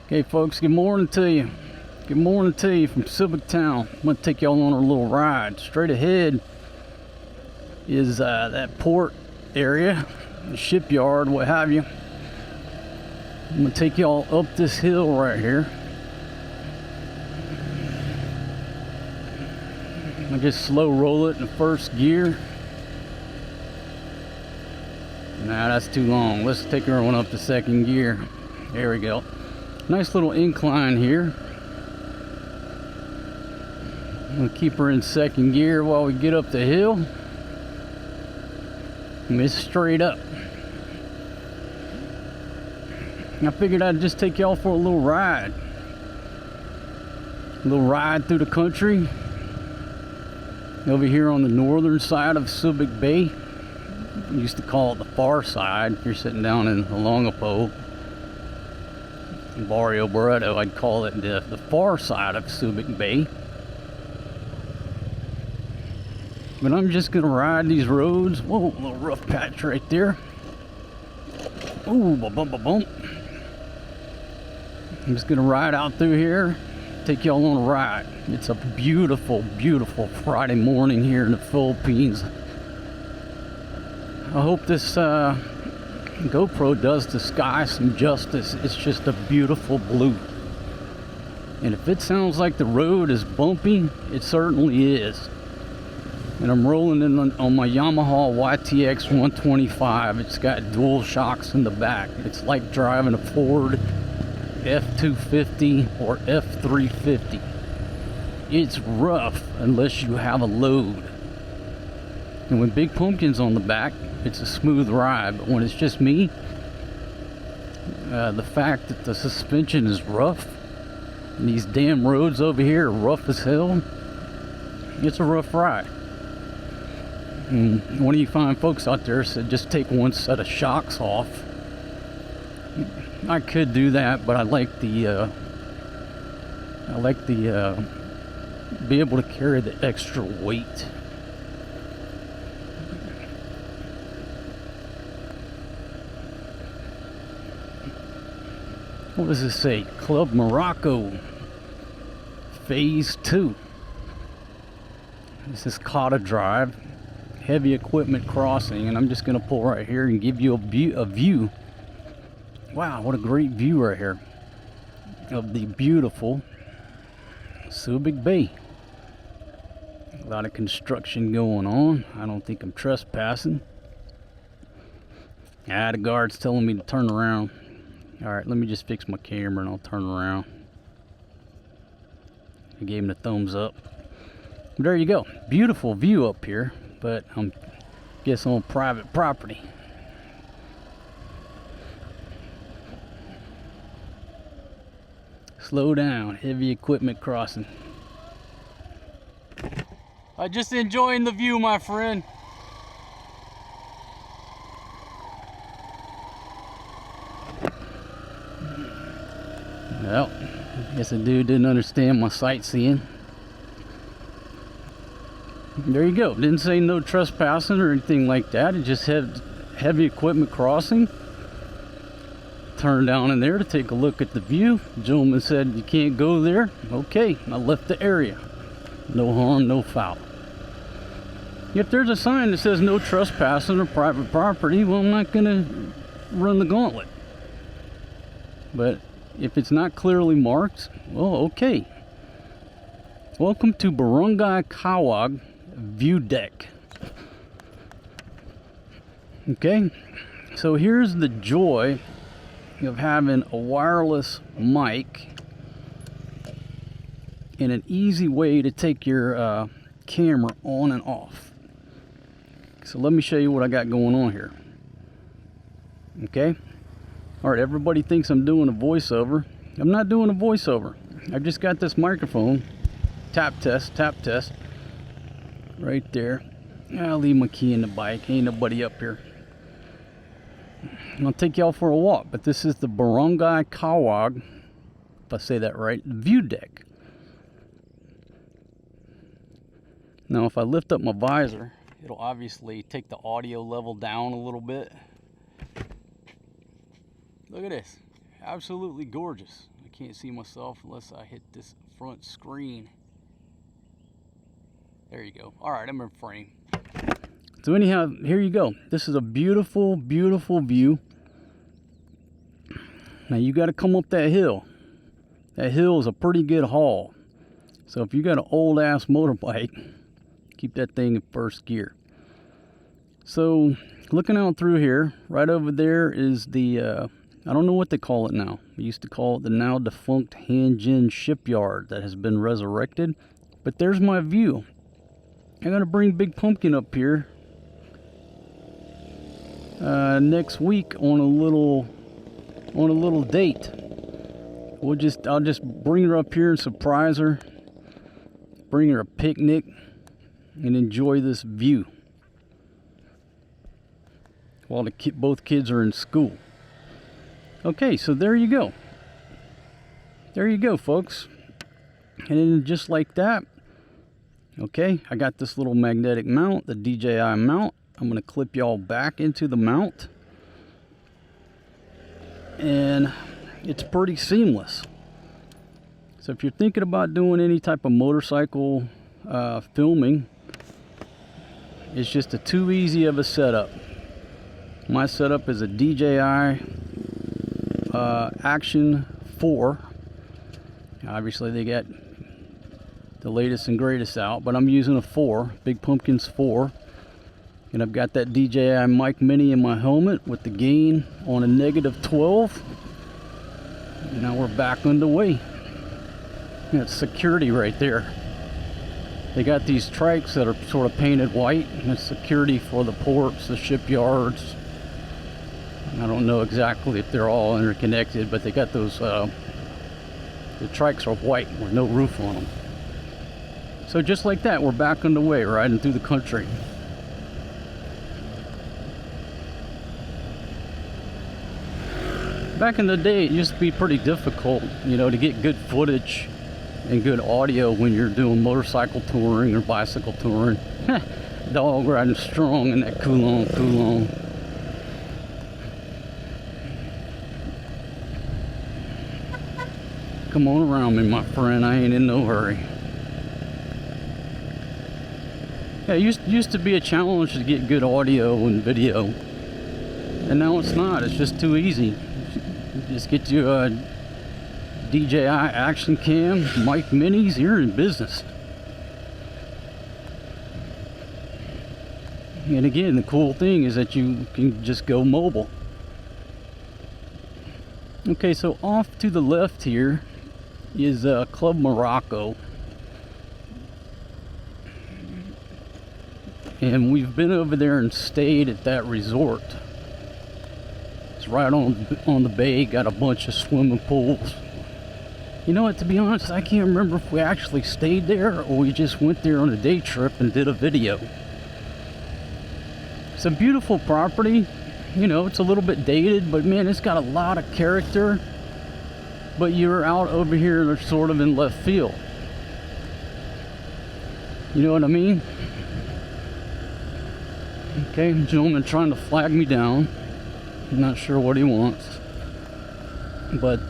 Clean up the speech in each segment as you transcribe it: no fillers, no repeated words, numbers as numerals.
Okay folks, good morning to you. Good morning to you from Subic Town. I'm going to take y'all on a little ride. Straight ahead is that port area, the shipyard, what have you. I'm going to take y'all up this hill right here. I just slow roll it in the first gear. Nah, that's too long. Let's take her one up to second gear. There we go. Nice little incline here. I'm gonna keep her in second gear while we get up the hill. And it's straight up. I figured I'd just take y'all for a little ride. A little ride through the country. Over here on the northern side of Subic Bay. We used to call it the far side. If you're sitting down in Longapo, Barrio Barreto, I'd call it the far side of Subic Bay. But I'm just gonna ride these roads. Whoa, a little rough patch right there. Ooh, bump. I'm just gonna ride out through here, take y'all on a ride. It's a beautiful, beautiful Friday morning here in the Philippines. I hope this GoPro does the sky some justice. It's just a beautiful blue. And if it sounds like the road is bumpy, it certainly is. And I'm rolling in on my Yamaha YTX 125. It's got dual shocks in the back. It's like driving a Ford F250 or F350. It's rough unless you have a load. And with big pumpkins on the back, it's a smooth ride. But when it's just me, the fact that the suspension is rough, and these damn roads over here are rough as hell, it's a rough ride. And one of you fine folks out there said just take one set of shocks off. I could do that, but I like the be able to carry the extra weight. What does this say? Club Morocco Phase 2. This is Cotta Drive, heavy equipment crossing, and I'm just going to pull right here and give you a view. Wow, what a great view right here of the beautiful Subic Bay. A lot of construction going on. I don't think I'm trespassing. The guard's telling me to turn around. Alright, let me just fix my camera and I'll turn around. I gave him the thumbs up. But there you go. Beautiful view up here, but I'm guess on private property. Slow down, heavy equipment crossing. I'm just enjoying the view, my friend. Well, I guess the dude didn't understand my sightseeing. There you go. Didn't say no trespassing or anything like that. It just had heavy equipment crossing. Turned down in there to take a look at the view. The gentleman said you can't go there. Okay, I left the area. No harm, no foul. If there's a sign that says no trespassing or private property, well, I'm not gonna run the gauntlet. But if it's not clearly marked, well, okay. Welcome to Barangay Kawag View Deck. Okay, so here's the joy of having a wireless mic and an easy way to take your camera on and off. So let me show you what I got going on here. Okay. Alright, everybody thinks I'm doing a voiceover. I'm not doing a voiceover. I've just got this microphone. Tap test. Right there. I'll leave my key in the bike. Ain't nobody up here. I'll take y'all for a walk, but this is the Barangay Kawag, if I say that right, view deck. Now if I lift up my visor, it'll obviously take the audio level down a little bit. Look at this. Absolutely gorgeous. I can't see myself unless I hit this front screen. There you go. All right, I'm in frame. So anyhow, here you go. This is a beautiful, beautiful view. Now you got to come up that hill. That hill is a pretty good haul. So if you got an old ass motorbike, keep that thing in first gear. So looking out through here, right over there is the, I don't know what they call it now. We used to call it the now defunct Hanjin shipyard that has been resurrected. But there's my view. I'm gonna bring Big Pumpkin up here next week on a little date. I'll just bring her up here and surprise her, bring her a picnic, and enjoy this view while both kids are in school. Okay, so there you go. There you go, folks. And then just like that, okay, I got this little magnetic mount, the DJI mount. I'm going to clip y'all back into the mount. And it's pretty seamless. So if you're thinking about doing any type of motorcycle filming, it's just too easy of a setup. My setup is a DJI Action 4. Obviously they got the latest and greatest out, but I'm using a 4, Big Pumpkin's 4. And I've got that DJI Mic Mini in my helmet with the gain on a -12. And now we're back underway. That's security right there. They got these trikes that are sort of painted white. And that's security for the ports, the shipyards. I don't know exactly if they're all interconnected, but they got those, the trikes are white with no roof on them. So just like that, we're back underway, riding through the country. Back in the day, it used to be pretty difficult, you know, to get good footage and good audio when you're doing motorcycle touring or bicycle touring. Dog riding strong in that Coulon. Come on around me, my friend. I ain't in no hurry. Yeah, it used to be a challenge to get good audio and video. And now it's not. It's just too easy. Just get you a DJI Action Cam, Mic Minis, you're in business. And again, the cool thing is that you can just go mobile. Okay, so off to the left here is Club Morocco. And we've been over there and stayed at that resort. Right on the bay, got a bunch of swimming pools. You know what, to be honest, I can't remember if we actually stayed there or we just went there on a day trip and did a video. It's a beautiful property. You know, it's a little bit dated, but man, it's got a lot of character. But you're out over here, they're sort of in left field. You know what I mean? Okay, gentleman trying to flag me down. I'm not sure what he wants, but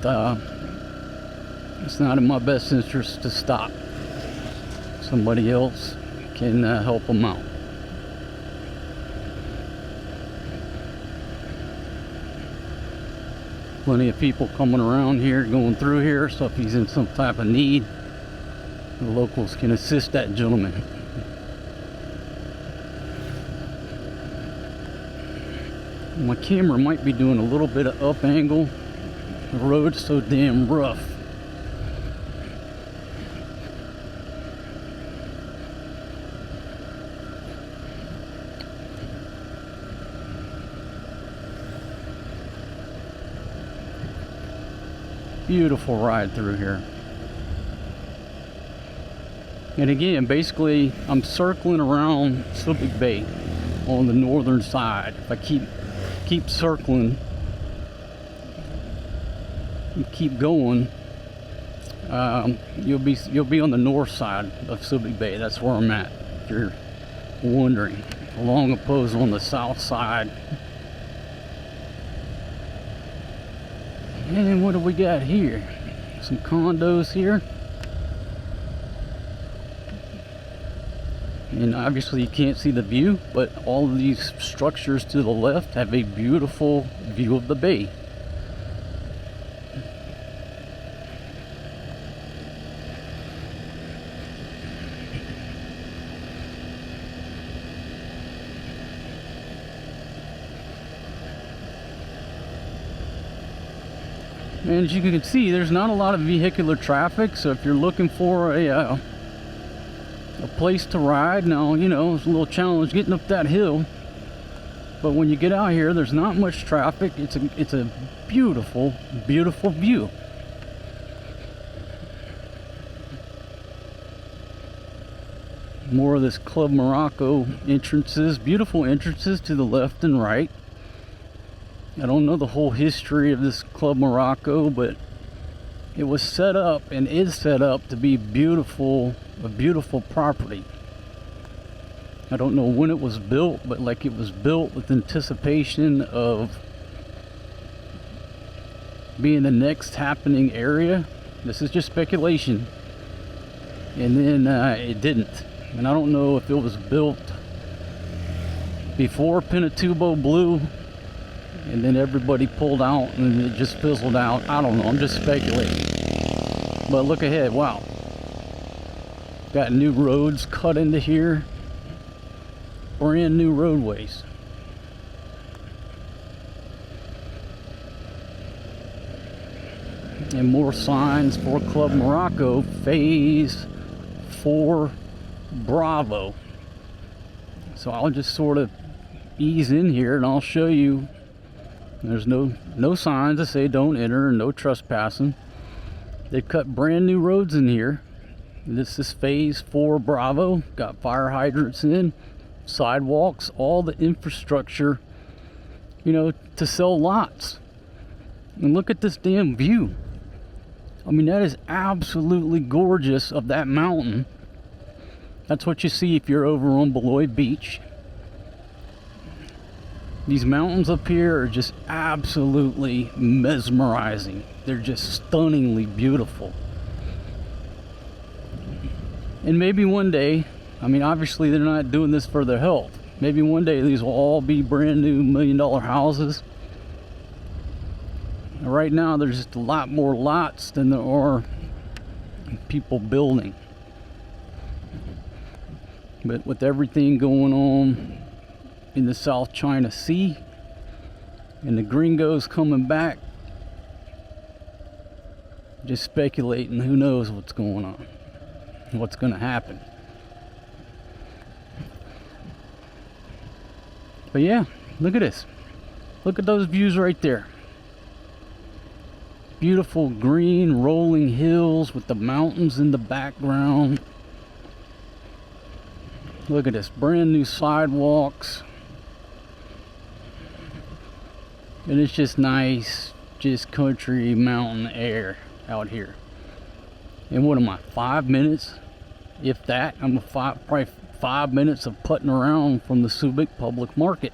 it's not in my best interest to stop. Somebody else can help him out. Plenty of people coming around here, going through here, so if he's in some type of need, the locals can assist that gentleman. My camera might be doing a little bit of up angle. The road's so damn rough. Beautiful ride through here. And again, basically, I'm circling around Subic Bay on the northern side. If I keep circling and keep going, you'll be on the north side of Subic Bay. That's where I'm at, if you're wondering. Along opposed on the south side. And then what do we got here? Some condos here. And obviously you can't see the view, but all of these structures to the left have a beautiful view of the bay. And as you can see, there's not a lot of vehicular traffic, so if you're looking for a place to ride, now, you know, it's a little challenge getting up that hill, but when you get out here, there's not much traffic. It's a beautiful, beautiful view. More of this Club Morocco entrances, beautiful entrances to the left and right. I don't know the whole history of this Club Morocco, but it was set up and is set up to be beautiful, a beautiful property. I don't know when it was built, but like it was built with anticipation of being the next happening area. This is just speculation. And then it didn't. And I don't know if it was built before Pinatubo blew and then everybody pulled out and it just fizzled out. I don't know, I'm just speculating. But look ahead, wow. Got new roads cut into here. Brand new roadways. And more signs for Club Morocco, Phase 4 Bravo. So I'll just sort of ease in here and I'll show you. There's no signs that say don't enter and no trespassing. They've cut brand new roads in here. This is Phase 4 Bravo. Got fire hydrants in, sidewalks, all the infrastructure, you know, to sell lots. And look at this damn view. I mean, that is absolutely gorgeous of that mountain. That's what you see if you're over on Beloit Beach. These mountains up here are just absolutely mesmerizing. They're just stunningly beautiful. And maybe one day, I mean, obviously they're not doing this for their health. Maybe one day these will all be brand new $1 million houses. Right now there's just a lot more lots than there are people building. But with everything going on in the South China Sea and the gringos coming back, just speculating, who knows what's going on, what's going to happen. But yeah, look at this. Look at those views right there. Beautiful green rolling hills with the mountains in the background. Look at this, brand new sidewalks. And it's just nice, just country mountain air out here. And what am I, 5 minutes? If that, I'm probably 5 minutes of putting around from the Subic public market.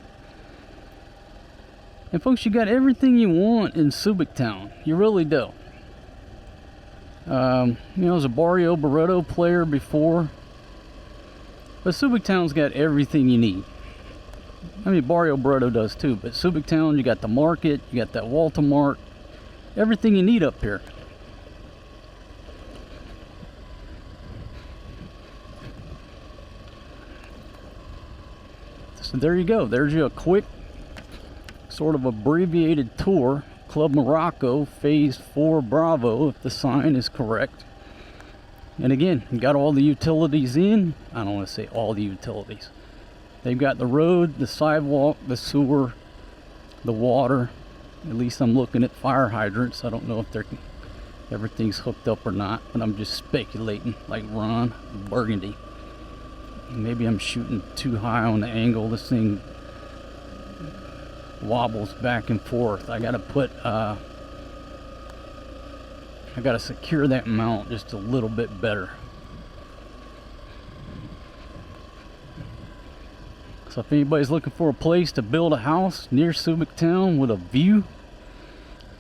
And folks, you got everything you want in Subic Town. You really do. You know, I was a Barrio Barreto player before. But Subic Town's got everything you need. I mean, Barrio Barreto does too, but Subic Town, you got the market, you got that Walmart, everything you need up here. So there you go. There's you a quick, sort of abbreviated tour. Club Morocco, Phase 4 Bravo, if the sign is correct. And again, you got all the utilities in. I don't want to say all the utilities. They've got the road, the sidewalk, the sewer, the water. At least I'm looking at fire hydrants. I don't know if everything's hooked up or not, but I'm just speculating like Ron Burgundy. Maybe I'm shooting too high on the angle. This thing wobbles back and forth. I gotta put I gotta secure that mount just a little bit better. So if anybody's looking for a place to build a house near Subic Town with a view,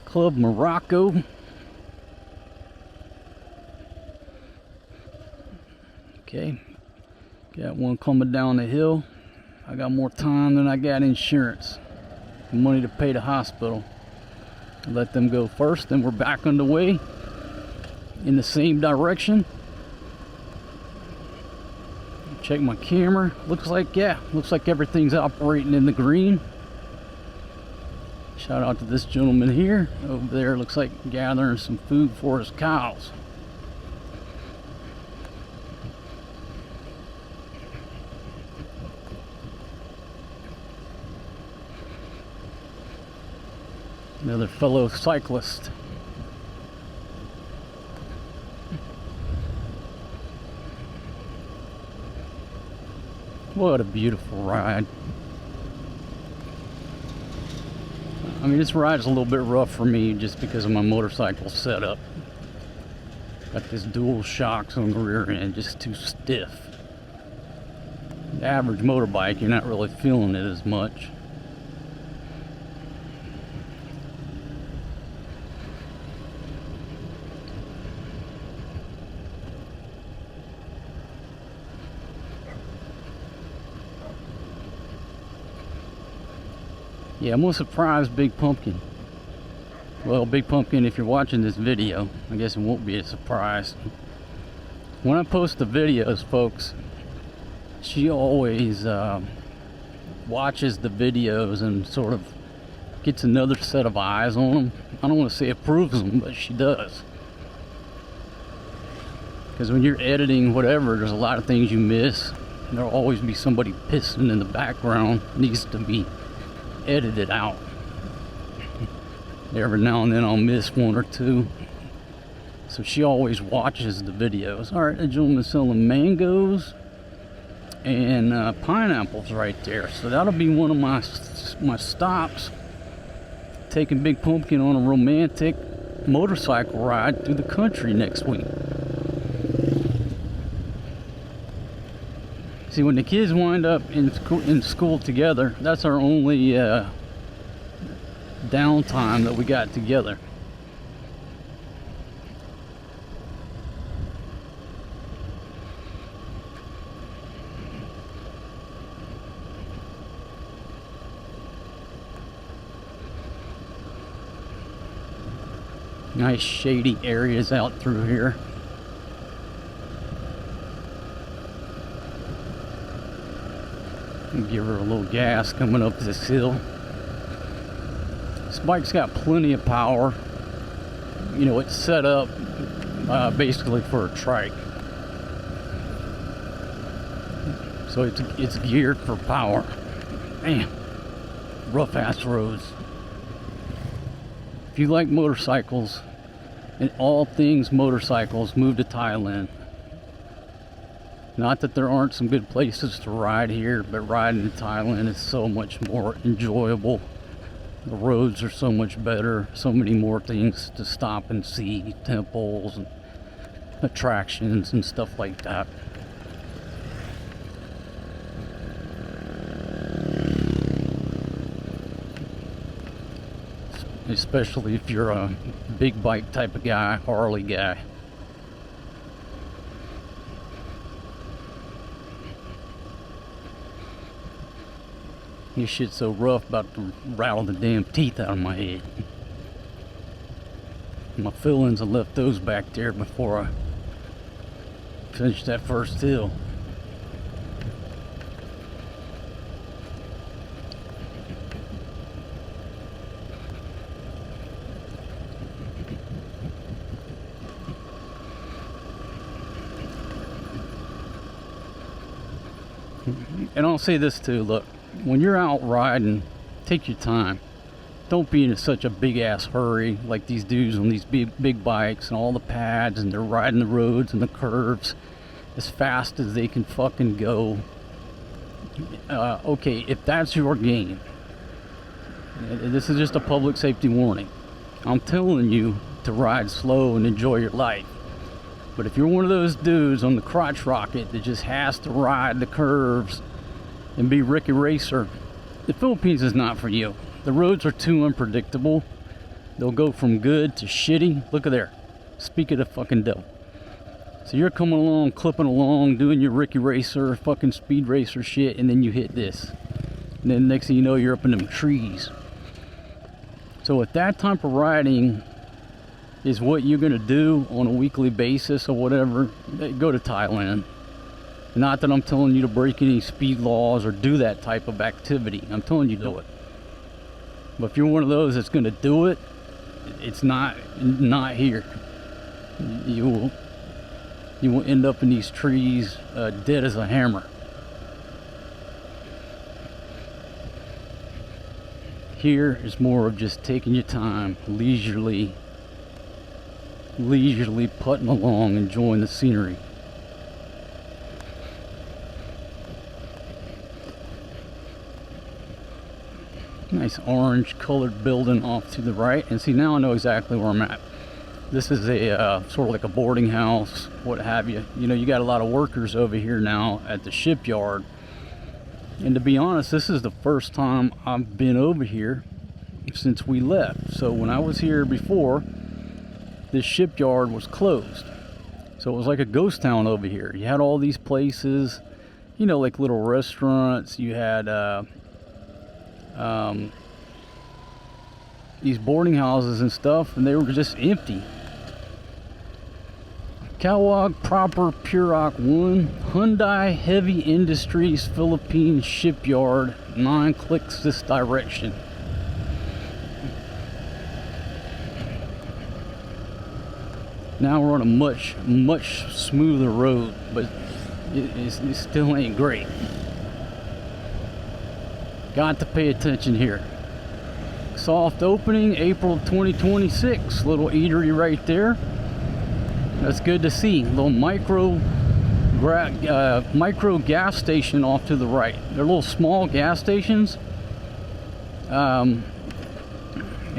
Club Morocco, Okay, got one coming down the hill. I got more time than I got insurance. Money to pay the hospital. Let them go first, then we're back on the way in the same direction. Check my camera. Looks like everything's operating in the green. Shout out to this gentleman here. Over there looks like gathering some food for his cows. Another fellow cyclist. What a beautiful ride. I mean, this ride is a little bit rough for me just because of my motorcycle setup. Got this dual shocks on the rear end, just too stiff. The average motorbike, you're not really feeling it as much. Yeah, I'm gonna surprise Big Pumpkin. Well, Big Pumpkin, if you're watching this video, I guess it won't be a surprise. When I post the videos, folks, she always watches the videos and sort of gets another set of eyes on them. I don't want to say approves them, but she does. Because when you're editing whatever, there's a lot of things you miss. There'll always be somebody pissing in the background. Needs to be edited out. Every now and then I'll miss one or two. So she always watches the videos. Alright, a gentleman selling mangoes and pineapples right there. So that'll be one of my stops. Taking Big Pumpkin on a romantic motorcycle ride through the country next week. See, when the kids wind up in school together, that's our only downtime that we got together. Nice shady areas out through here. Give her a little gas coming up this hill. This bike's got plenty of power. You know, it's set up basically for a trike. So it's geared for power. Man, rough ass roads. If you like motorcycles and all things motorcycles, move to Thailand. Not that there aren't some good places to ride here, but riding in Thailand is so much more enjoyable. The roads are so much better, so many more things to stop and see, temples and attractions and stuff like that. Especially if you're a big bike type of guy, Harley guy. This shit's so rough, about to rattle the damn teeth out of my head. My fillings, I left those back there before I finished that first hill. And I'll say this too, look. When you're out riding, take your time. Don't be in such a big ass hurry like these dudes on these big bikes and all the pads, and they're riding the roads and the curves as fast as they can fucking go. Okay, if that's your game, this is just a public safety warning. I'm telling you to ride slow and enjoy your life. But if you're one of those dudes on the crotch rocket that just has to ride the curves and be Ricky Racer, the Philippines is not for you. The roads are too unpredictable. They'll go from good to shitty. Look at there. Speak of the fucking devil. So you're coming along, clipping along, doing your Ricky Racer, fucking speed racer shit, and then you hit this. And then next thing you know, you're up in them trees. So with that type of riding is what you're gonna do on a weekly basis or whatever, go to Thailand. Not that I'm telling you to break any speed laws or do that type of activity. I'm telling you to do it. But if you're one of those that's gonna do it, it's not here. You will end up in these trees dead as a hammer. Here is more of just taking your time, leisurely putting along, enjoying the scenery. Nice orange colored building off to the right, and see, now I know exactly where I'm at. This is a sort of like a boarding house, what have you. You know, you got a lot of workers over here now at the shipyard, and to be honest, this is the first time I've been over here since we left. So when I was here before, this shipyard was closed, so it was like a ghost town over here. You had all these places, you know, like little restaurants. You had these boarding houses and stuff, and they were just empty. Kawag proper Purok 1 Hyundai Heavy Industries Philippines Shipyard, 9 clicks this direction. Now we're on a much smoother road, but it still ain't great. Got to pay attention here. Soft opening, April 2026. Little eatery right there. That's good to see. Little micro gas station off to the right. They're little small gas stations. And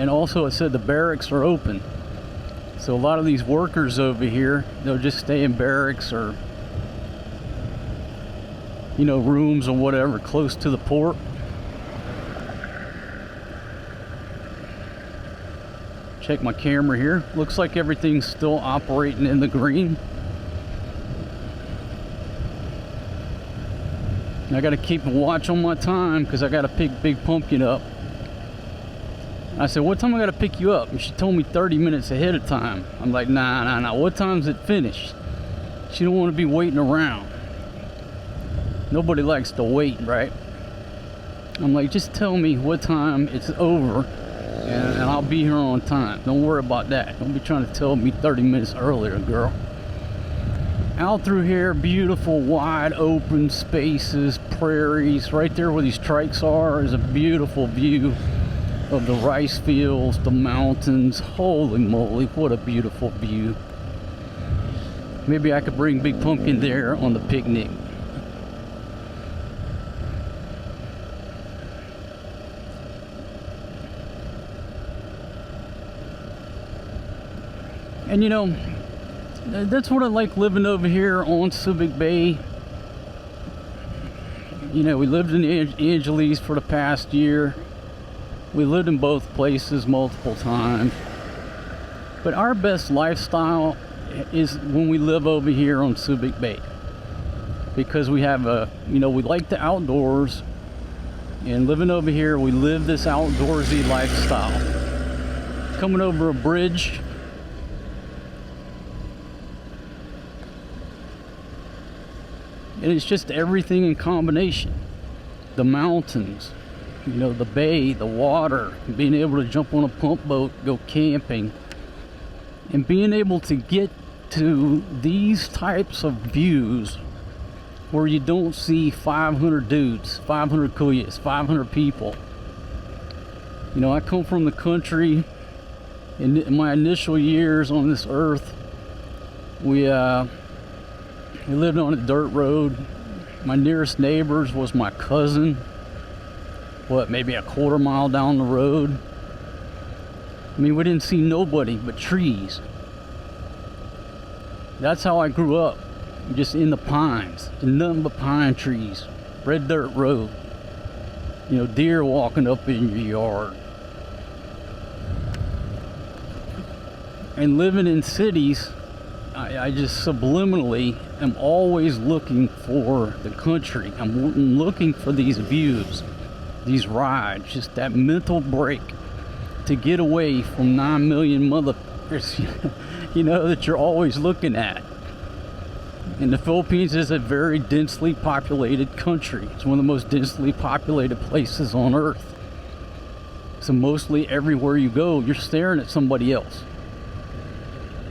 also it said the barracks are open. So a lot of these workers over here, they'll just stay in barracks or, you know, rooms or whatever close to the port. Check my camera here. Looks like everything's still operating in the green. I got to keep a watch on my time because I got to pick Big Pumpkin up. I said, what time I got to pick you up? And she told me 30 minutes ahead of time. I'm like, nah. What time's it finished? She don't want to be waiting around. Nobody likes to wait, right? I'm like, just tell me what time it's over. And I'll be here on time. Don't worry about that. Don't be trying to tell me 30 minutes earlier, girl. Out through here, beautiful wide open spaces, prairies. Right there where these trikes are is a beautiful view of the rice fields, the mountains. Holy moly, what a beautiful view. Maybe I could bring Big Pumpkin there on the picnic. And you know, that's what I like living over here on Subic Bay. You know, we lived in Angeles for the past year. We lived in both places multiple times. But our best lifestyle is when we live over here on Subic Bay. Because we have you know, we like the outdoors. And living over here, we live this outdoorsy lifestyle. Coming over a bridge. And it's just everything in combination. The mountains, you know, the bay, the water, being able to jump on a pump boat, go camping, and being able to get to these types of views where you don't see 500 dudes, 500 kuyas, 500 people. You know, I come from the country. In my initial years on this earth, we lived on a dirt road. My nearest neighbors was my cousin. What, maybe a quarter mile down the road? I mean, we didn't see nobody but trees. That's how I grew up, just in the pines, nothing but pine trees. Red dirt road. You know, deer walking up in your yard. And living in cities, I just subliminally am always looking for the country. I'm looking for these views, these rides, just that mental break to get away from 9 million motherfuckers, you know, that you're always looking at. And the Philippines is a very densely populated country. It's one of the most densely populated places on earth. So mostly everywhere you go, you're staring at somebody else.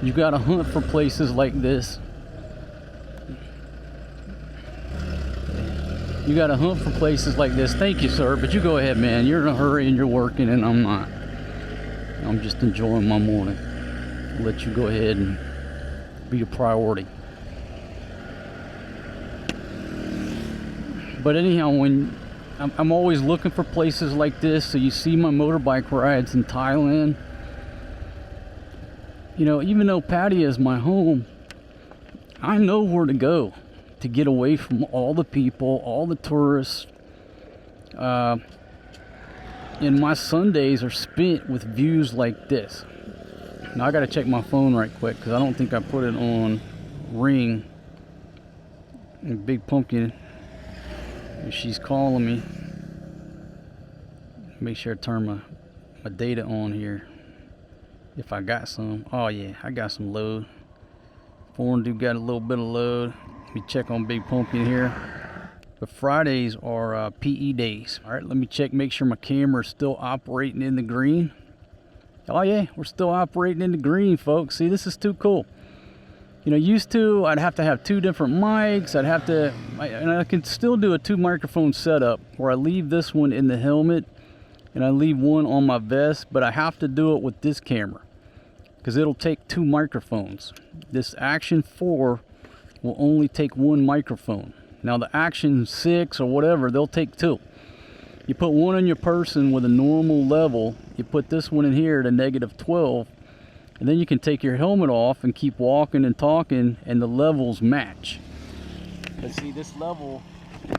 You gotta hunt for places like this. You gotta hunt for places like this. Thank you, sir, but you go ahead, man. You're in a hurry and you're working, and I'm not. I'm just enjoying my morning. I'll let you go ahead and be a priority. But anyhow, when I'm always looking for places like this. So you see my motorbike rides in Thailand. You know, even though Pattaya is my home, I know where to go to get away from all the people, all the tourists. And my Sundays are spent with views like this. Now I gotta check my phone right quick because I don't think I put it on ring. And Big Pumpkin, she's calling me. Make sure I turn my data on here. If I got some. Oh yeah, I got some load. Foreign dude got a little bit of load. Let me check on Big Pumpkin here. But Fridays are PE days. All right, let me check, make sure my camera is still operating in the green. Oh yeah, we're still operating in the green, folks. See, this is too cool. You know, used to, I'd have to have 2 different mics. And I can still do a 2 microphone setup where I leave this one in the helmet and I leave one on my vest, but I have to do it with this camera because it'll take 2 microphones. This Action 4 will only take 1 microphone. Now the Action 6 or whatever, they'll take 2. You put one on your person with a normal level, you put this one in here to -12, and then you can take your helmet off and keep walking and talking and the levels match. But see, this level,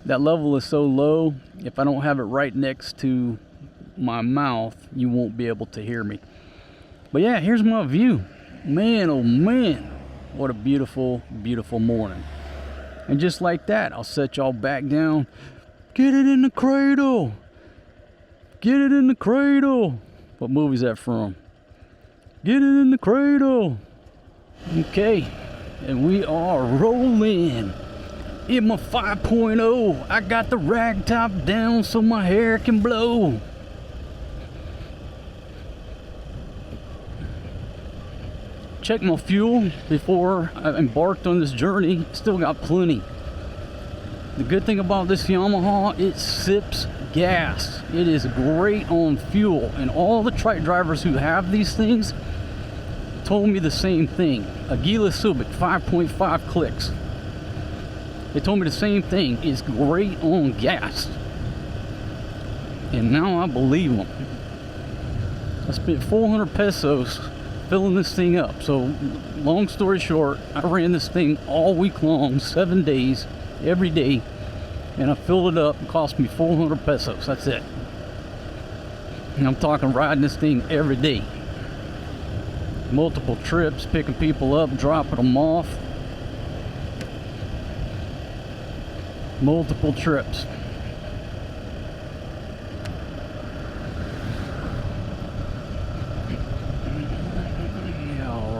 that level is so low, if I don't have it right next to my mouth, you won't be able to hear me. But yeah, here's my view. Man, oh man, what a beautiful, beautiful morning. And just like that, I'll set y'all back down. Get it in the cradle. Get it in the cradle. What movie's that from? Get it in the cradle. Okay, and we are rolling in my 5.0. I got the rag top down so my hair can blow. Check my fuel before I embarked on this journey. Still got plenty. The good thing about this Yamaha, it sips gas. It is great on fuel, and all the trike drivers who have these things told me the same thing. Aguila Subic 5.5 clicks. They told me the same thing. It's great on gas. And now I believe them. I spent 400 pesos filling this thing up. So long story short, I ran this thing all week long, 7 days, every day, and I filled it up. It cost me 400 pesos. That's it. And I'm talking riding this thing every day. Multiple trips, picking people up, dropping them off. Multiple trips.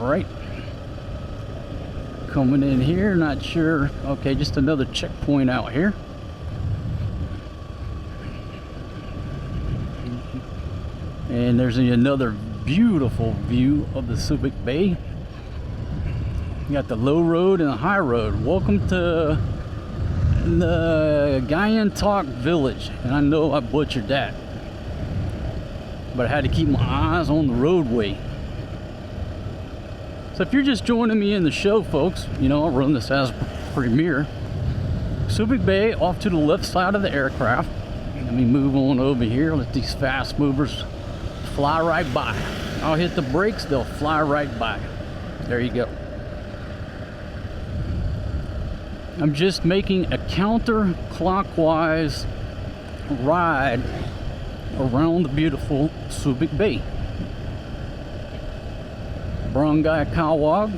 Right, coming in here, not sure. Okay, just another checkpoint out here. And there's another beautiful view of the Subic Bay. You got the low road and the high road. Welcome to the Gyantok village. And I know I butchered that, but I had to keep my eyes on the roadway. So if you're just joining me in the show, folks, you know, I'll run this as premiere. Subic Bay off to the left side of the aircraft. Let me move on over here. Let these fast movers fly right by. I'll hit the brakes, they'll fly right by. There you go. I'm just making a counterclockwise ride around the beautiful Subic Bay. Barangay Kawag,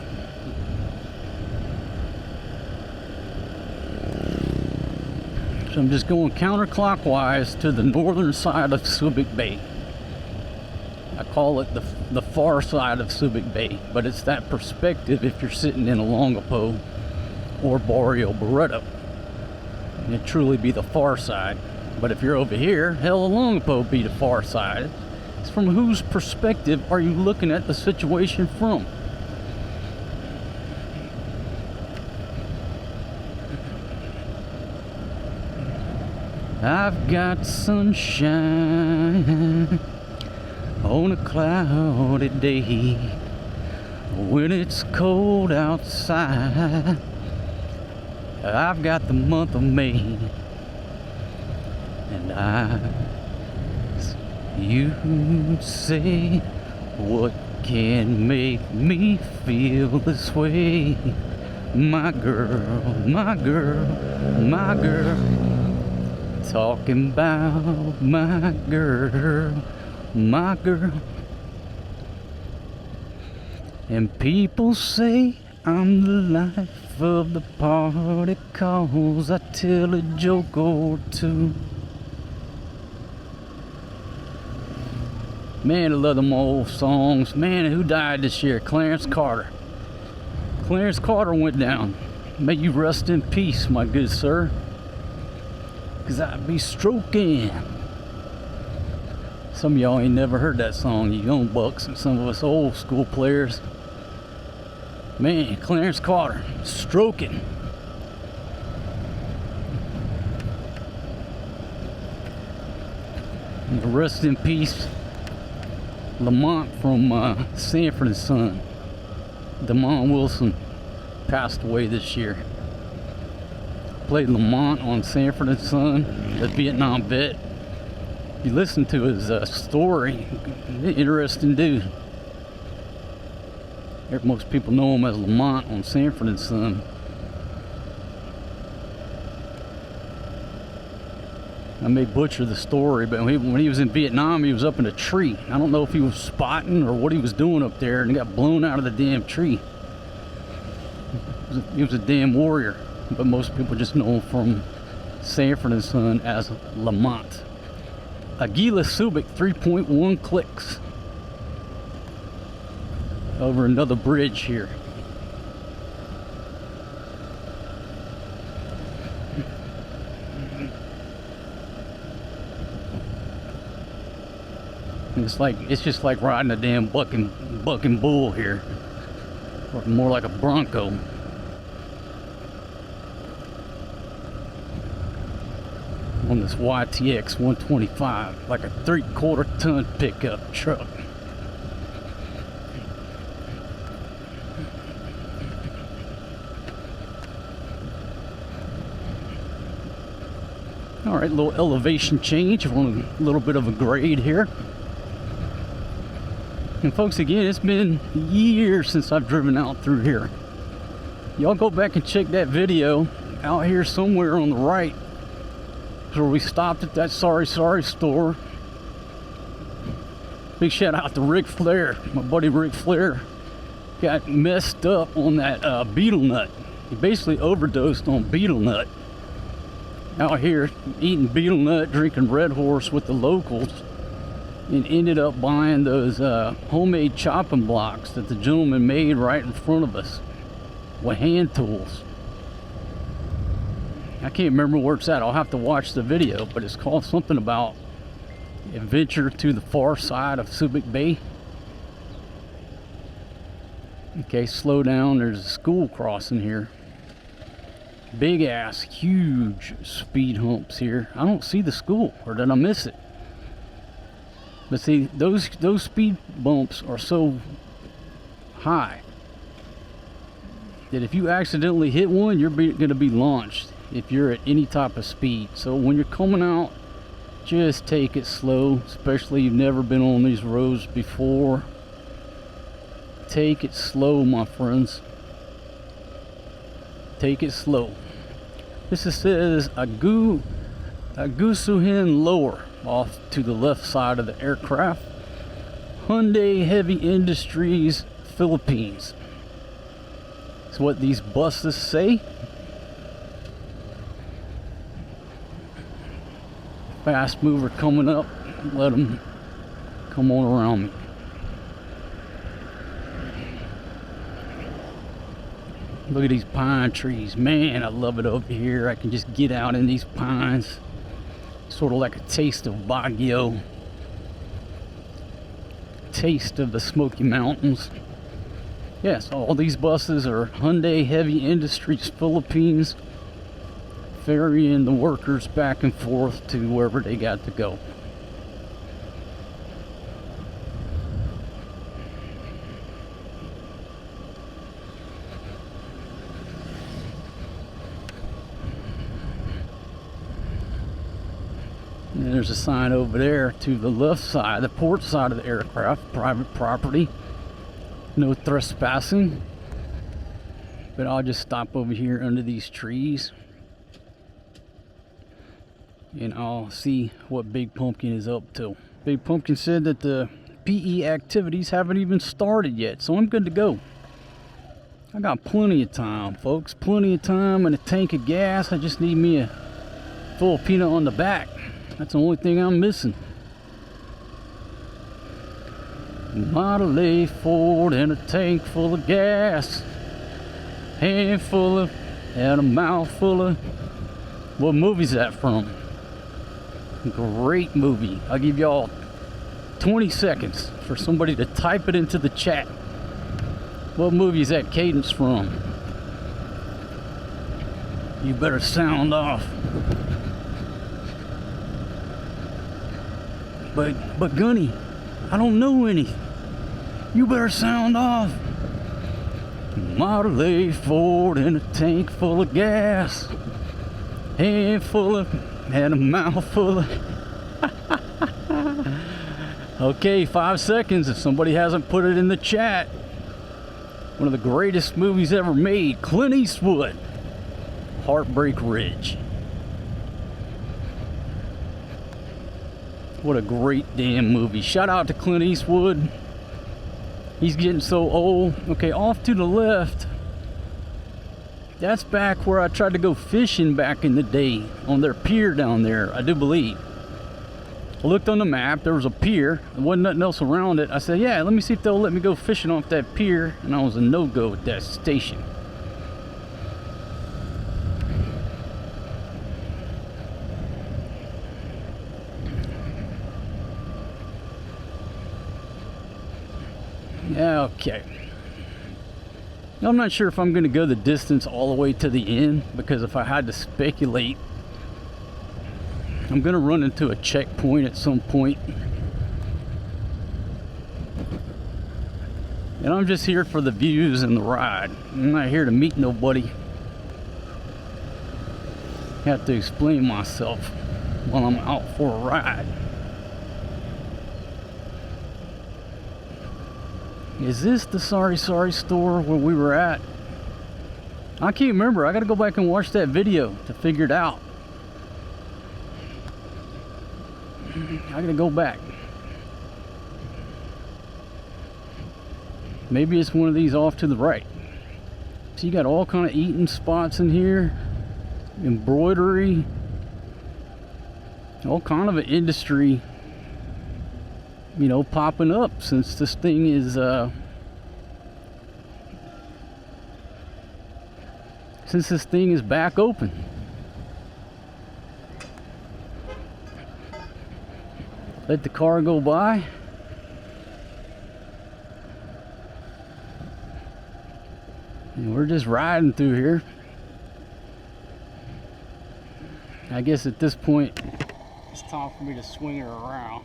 So I'm just going counterclockwise to the northern side of Subic Bay. I call it the far side of Subic Bay, but it's that perspective if you're sitting in Olongapo or Barrio Barreto. It'd truly be the far side. But if you're over here, hell, Olongapo would be the far side. It's from whose perspective are you looking at the situation from? I've got sunshine on a cloudy day when it's cold outside. I've got the month of May, and you say, what can make me feel this way? My girl, my girl, my girl, talking about my girl, my girl. And people say I'm the life of the party 'cause I tell a joke or two. Man, I love them old songs. Man, who died this year? Clarence Carter. Clarence Carter went down. May you rest in peace, my good sir. 'Cause I'd be stroking. Some of y'all ain't never heard that song, you young bucks, and some of us old school players. Man, Clarence Carter, stroking. And rest in peace, Lamont from Sanford and Son. Damon Wilson passed away this year. Played Lamont on Sanford and Son, the Vietnam vet. You listen to his story, interesting dude. Most people know him as Lamont on Sanford and Son. I may butcher the story, but when he was in Vietnam, he was up in a tree. I don't know if he was spotting or what he was doing up there, and he got blown out of the damn tree. He was a damn warrior, but most people just know him from Sanford and Son as Lamont. Aguila Subic, 3.1 clicks. Over another bridge here. It's just like riding a damn bucking bull here, or more like a bronco. On this YTX 125, like a 3/4 ton pickup truck. All right, little elevation change. We're on a little bit of a grade here. And folks, again, it's been years since I've driven out through here. Y'all go back and check that video out here somewhere on the right, where we stopped at that sorry store. Big shout out to Ric Flair. My buddy Ric Flair got messed up on that beetle nut. He basically overdosed on beetle nut. Out here eating beetle nut, drinking Red Horse with the locals, and ended up buying those homemade chopping blocks that the gentleman made right in front of us with hand tools. I can't remember where it's at. I'll have to watch the video, but it's called something about adventure to the far side of Subic Bay. Okay, slow down. There's a school crossing here. Big ass, huge speed humps here. I don't see the school, or did I miss it? But see, those speed bumps are so high that if you accidentally hit one, you're going to be launched if you're at any type of speed. So when you're coming out, just take it slow, especially if you've never been on these roads before. Take it slow, my friends. Take it slow. This says Agusuhin Lower, off to the left side of the aircraft. Hyundai Heavy Industries, Philippines. That's what these buses say. fast mover coming up, let them come on around me. Look at these pine trees. Man, I love it over here. I can just get out in these pines. Sort of like a taste of Baguio. Taste of the Smoky Mountains. Yes, all these buses are Hyundai Heavy Industries Philippines, ferrying the workers back and forth to wherever they got to go. And there's a sign over there to the left side, the port side of the aircraft, private property, no trespassing. But I'll just stop over here under these trees and I'll see what Big Pumpkin is up to. Big Pumpkin said that the PE activities haven't even started yet, so I'm good to go. I got plenty of time, folks, plenty of time and a tank of gas. I just need me a full peanut on the back. That's the only thing I'm missing. Model A Ford and a tank full of gas, handful of and a mouthful of. What movie's that from? Great movie. I'll give y'all 20 seconds for somebody to type it into the chat. What movie is that cadence from? You better sound off. But Gunny, I don't know any. You better sound off. Model A Ford and a tank full of gas, handful of and a mouthful of. Okay, 5 seconds if somebody hasn't put it in the chat. One of the greatest movies ever made, Clint Eastwood, Heartbreak Ridge. What a great damn movie. Shout out to Clint Eastwood. He's getting so old. Okay, off to the left, that's back where I tried to go fishing back in the day on their pier down there, I do believe. I looked on the map, there was a pier, there wasn't nothing else around it. I said, yeah, let me see if they'll let me go fishing off that pier, and I was a no-go at that station. Yeah, okay. I'm not sure if I'm going to go the distance all the way to the end, because if I had to speculate, I'm going to run into a checkpoint at some point. And I'm just here for the views and the ride. I'm not here to meet nobody. I have to explain myself while I'm out for a ride. Is this the Sorry store where we were at? I can't remember. I gotta go back and watch that video to figure it out. I gotta go back. Maybe it's one of these off to the right. So you got all kind of eating spots in here, embroidery, all kind of an industry, you know, popping up since this thing is back open. Let the car go by. And we're just riding through here. I guess at this point it's time for me to swing her around.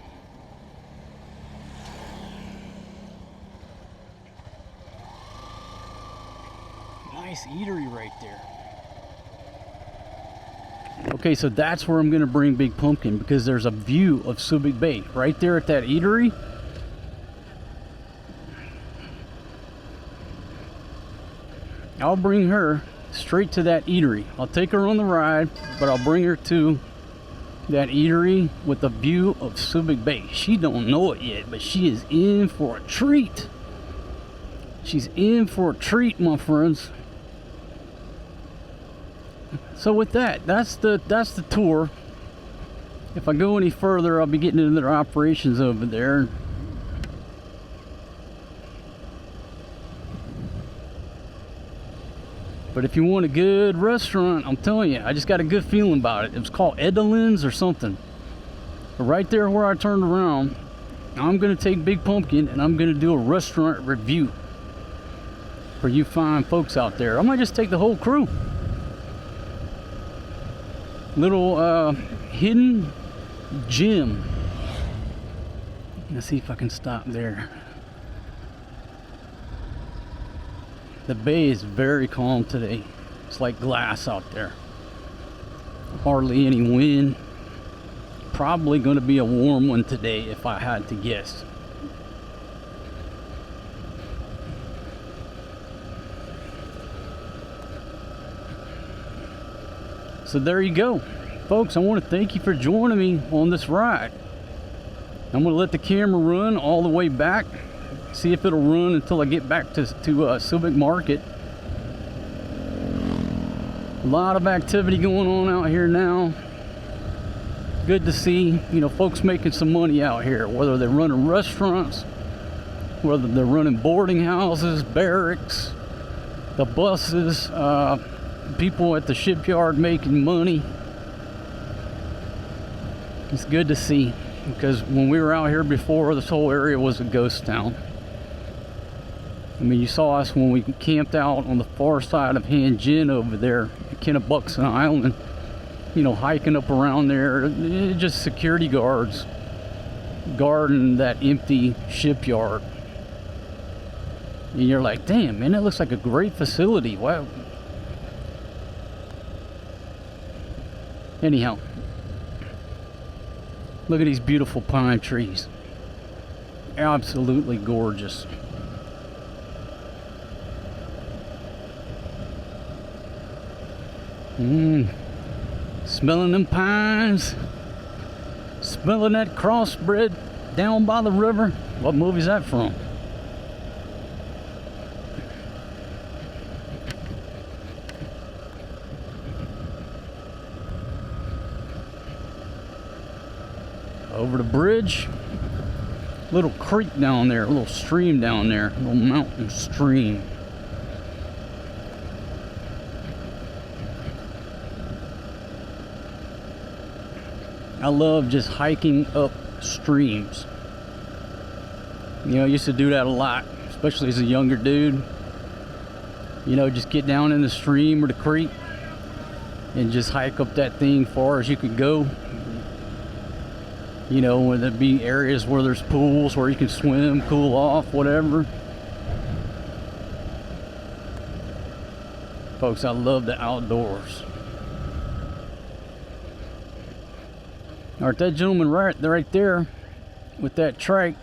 Nice eatery right there. Okay, so that's where I'm going to bring Big Pumpkin, because there's a view of Subic Bay right there at that eatery. I'll bring her straight to that eatery. I'll take her on the ride, but I'll bring her to that eatery with a view of Subic Bay. She don't know it yet, but she is in for a treat. She's in for a treat, my friends. So with that, that's the tour. If I go any further, I'll be getting into their operations over there. But if you want a good restaurant, I'm telling you, I just got a good feeling about it. It was called Edelin's or something. But right there where I turned around, I'm gonna take Big Pumpkin and I'm gonna do a restaurant review for you fine folks out there. I might just take the whole crew. Little hidden gem. Let's see if I can stop there. The bay is very calm today. It's like glass out there. Hardly any wind. Probably going to be a warm one today if I had to guess. So there you go. Folks, I want to thank you for joining me on this ride. I'm going to let the camera run all the way back. See if it'll run until I get back to Subic Market. A lot of activity going on out here now. Good to see, you know, folks making some money out here, whether they're running restaurants, whether they're running boarding houses, barracks, the buses, people at the shipyard making money. It's good to see, because when we were out here before, this whole area was a ghost town. I mean, you saw us when we camped out on the far side of Hanjin over there at Kennebuxton Island, you know, hiking up around there. Just security guards guarding that empty shipyard. And you're like, damn, man, that looks like a great facility. Wow. Anyhow, look at these beautiful pine trees. Absolutely gorgeous. Smelling them pines, smelling that crossbred down by the river. What movie's that from? Over the bridge, little creek down there, a little stream down there, a little mountain stream. I love just hiking up streams. You know, I used to do that a lot, especially as a younger dude. You know, just get down in the stream or the creek and just hike up that thing far as you could go. You know, whether it be areas where there's pools where you can swim, cool off, whatever. Folks, I love the outdoors. All right, that gentleman right there with that trike.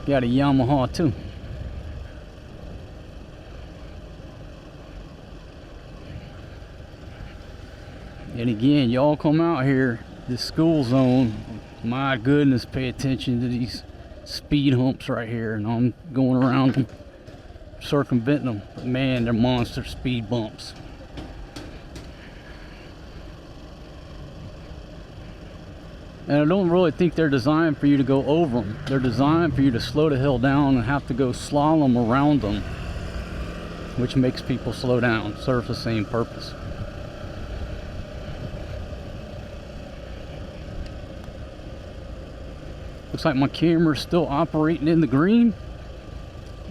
Got a Yamaha too. And again, y'all come out here, this school zone, my goodness, pay attention to these speed humps right here. And I'm going around them, circumventing them. But man, they're monster speed bumps. And I don't really think they're designed for you to go over them. They're designed for you to slow the hell down and have to go slalom around them, which makes people slow down. Serves the same purpose. Looks like my camera's still operating in the green.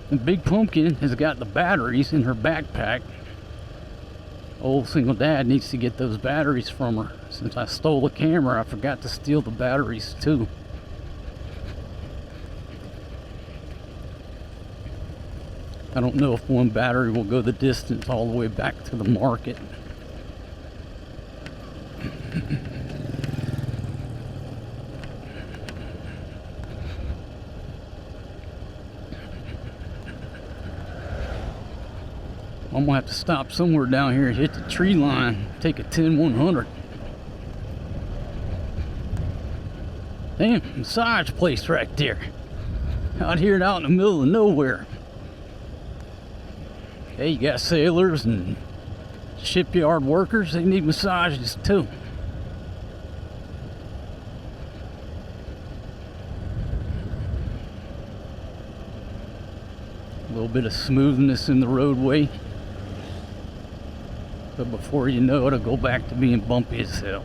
And Big Pumpkin has got the batteries in her backpack. Old single dad needs to get those batteries from her. Since I stole the camera, I forgot to steal the batteries too. I don't know if one battery will go the distance all the way back to the market. I'm gonna have to stop somewhere down here and hit the tree line, take a 10-100. Damn, massage place right there. Out here and out in the middle of nowhere. Hey, you got sailors and shipyard workers, they need massages too. A little bit of smoothness in the roadway, but before you know it, it'll go back to being bumpy as hell.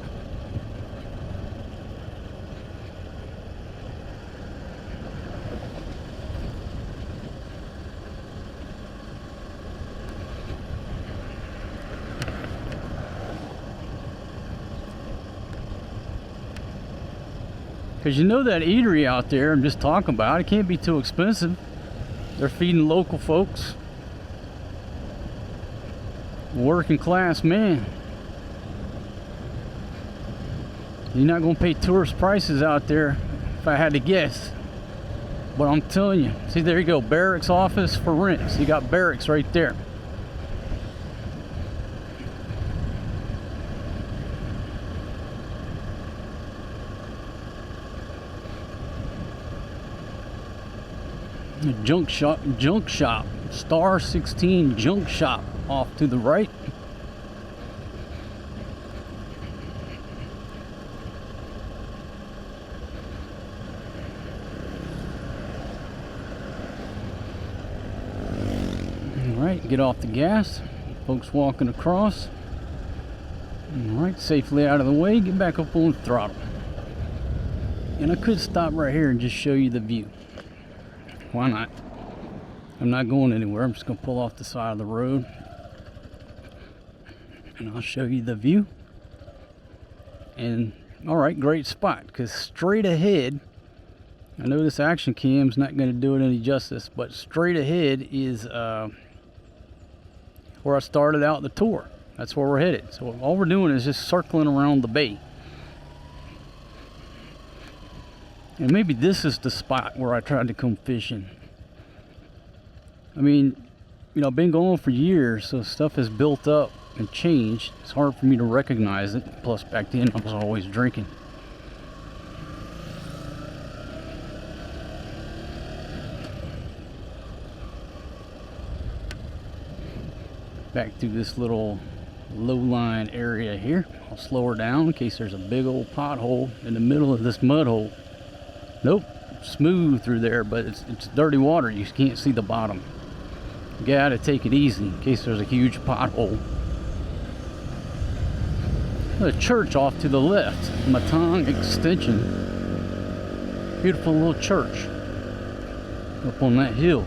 Because you know that eatery out there I'm just talking about, it can't be too expensive. They're feeding local folks. Working class man. You're not going to pay tourist prices out there, if I had to guess. But I'm telling you, see, there you go, barracks office for rents. You got barracks right there. Junk shop, Star 16 junk shop off to the right. All right, get off the gas. Folks walking across. All right, safely out of the way, get back up on the throttle. And I could stop right here and just show you the view. Why not? I'm not going anywhere. I'm just going to pull off the side of the road and I'll show you the view. And all right, great spot, because straight ahead, I know this action cam's not going to do it any justice, but straight ahead is where I started out the tour. That's where we're headed. So all we're doing is just circling around the bay. And maybe this is the spot where I tried to come fishing. I mean, you know, I've been going for years, so stuff has built up and changed. It's hard for me to recognize it. Plus, back then I was always drinking. Back through this little low-lying area here. I'll slow her down in case there's a big old pothole in the middle of this mud hole. Nope, smooth through there, but it's dirty water. You can't see the bottom. You gotta take it easy in case there's a huge pothole. A church off to the left, Matang Extension. Beautiful little church up on that hill.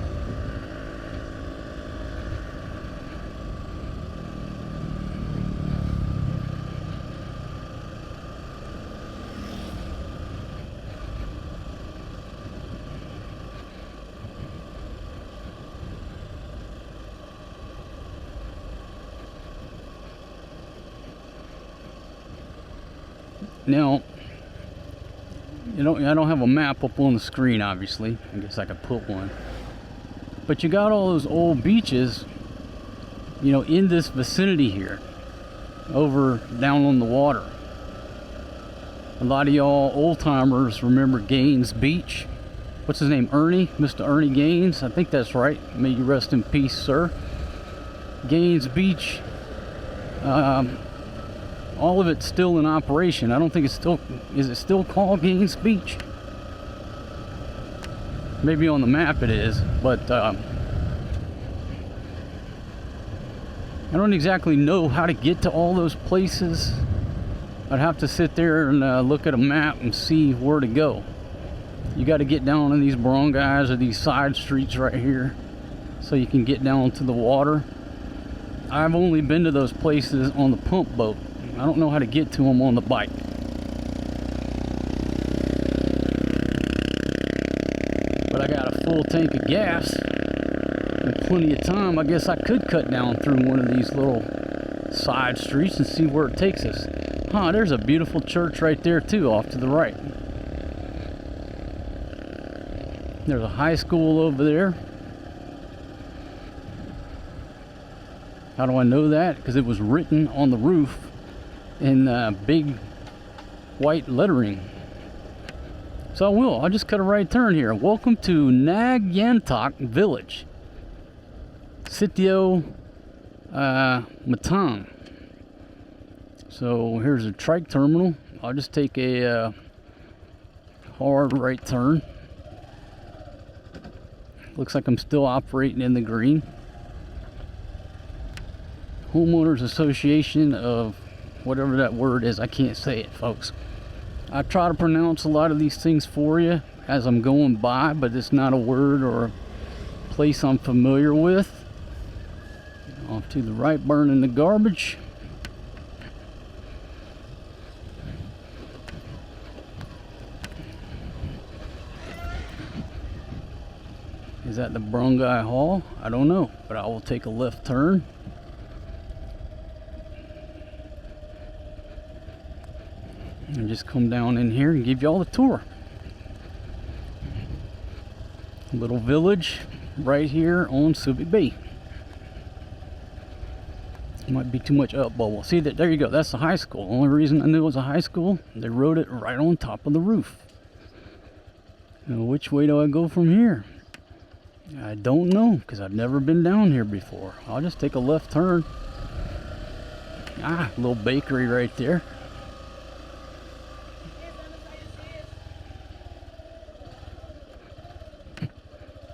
Now, I don't have a map up on the screen, obviously. I guess I could put one. But you got all those old beaches, you know, in this vicinity here, over down on the water. A lot of y'all old timers remember Gaines Beach. What's his name? Ernie? Mr. Ernie Gaines? I think that's right. May you rest in peace, sir. Gaines Beach. All of it's still in operation. I don't think it's still, is it still called Gaines Beach? Maybe on the map it is, but I don't exactly know how to get to all those places. I'd have to sit there and look at a map and see where to go. You got to get down in these barangays or these side streets right here so you can get down to the water. I've only been to those places on the pump boat. I don't know how to get to them on the bike. But I got a full tank of gas and plenty of time. I guess I could cut down through one of these little side streets and see where it takes us. Huh, there's a beautiful church right there too, off to the right. There's a high school over there. How do I know that? Because it was written on the roof in big white lettering. So I'll just cut a right turn here. Welcome to Nagyantok Village, Sitio Matang. So here's a trike terminal. I'll just take a hard right turn. Looks like I'm still operating in the green. Homeowners Association of whatever that word is. I can't say it, folks. I try to pronounce a lot of these things for you as I'm going by, but it's not a word or a place I'm familiar with. Off to the right, burning the garbage. Is that the Brungai Hall? I don't know, but I will take a left turn. And just come down in here and give y'all a tour. Little village right here on Subic Bay. Might be too much up bubble. See that? There you go. That's the high school. Only reason I knew it was a high school, they wrote it right on top of the roof. Now, which way do I go from here? I don't know, because I've never been down here before. I'll just take a left turn. Ah, little bakery right there.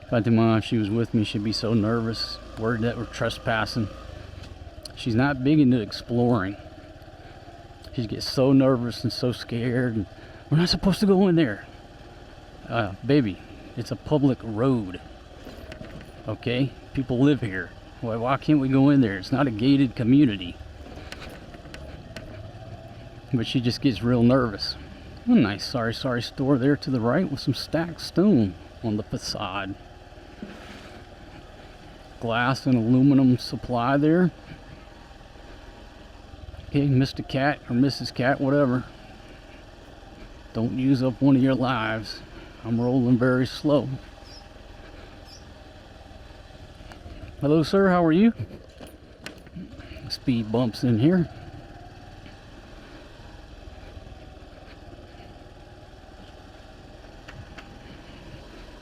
Fatima, if she was with me, she'd be so nervous, worried that we're trespassing. She's not big into exploring. She gets so nervous and so scared. And we're not supposed to go in there. Baby, it's a public road. Okay? People live here. Why can't we go in there? It's not a gated community. But she just gets real nervous. A nice sorry store there to the right with some stacked stone on the facade. Glass and aluminum supply there. Okay, Mr. Cat or Mrs. Cat, whatever. Don't use up one of your lives. I'm rolling very slow. Hello, sir. How are you? Speed bumps in here.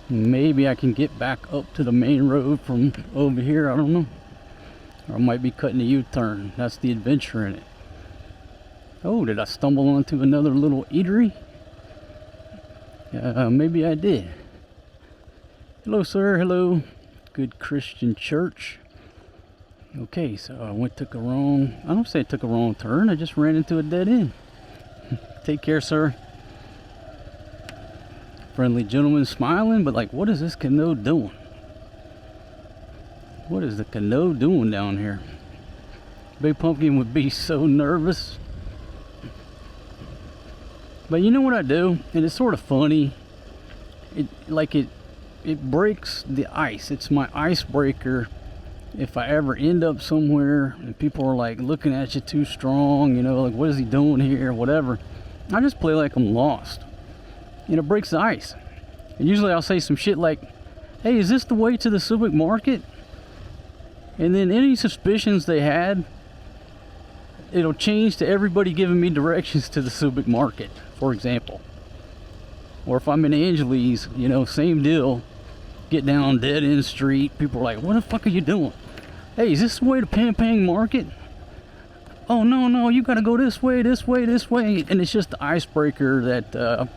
Maybe I can get back up to the main road from over here. I don't know. Or I might be cutting a U-turn. That's the adventure in it. Oh, did I stumble onto another little eatery? Maybe I did. Hello, sir. Hello. Good Christian church. Okay, so I took a wrong, I don't say I took a wrong turn. I just ran into a dead end. Take care, sir. Friendly gentleman smiling, but like, what is this canoe doing? What is the canoe doing down here? Big Pumpkin would be so nervous. But you know what I do? And it's sort of funny. It breaks the ice. It's my icebreaker. If I ever end up somewhere and people are like looking at you too strong, you know, like what is he doing here, whatever, I just play like I'm lost. And it breaks the ice. And usually I'll say some shit like, hey, is this the way to the Subic market? And then any suspicions they had, it'll change to everybody giving me directions to the Subic market, for example. Or if I'm in Angeles, you know, same deal. Get down dead end street. People are like, what the fuck are you doing? Hey, is this the way to Pampang Market? Oh, no, you gotta go this way. And it's just the icebreaker that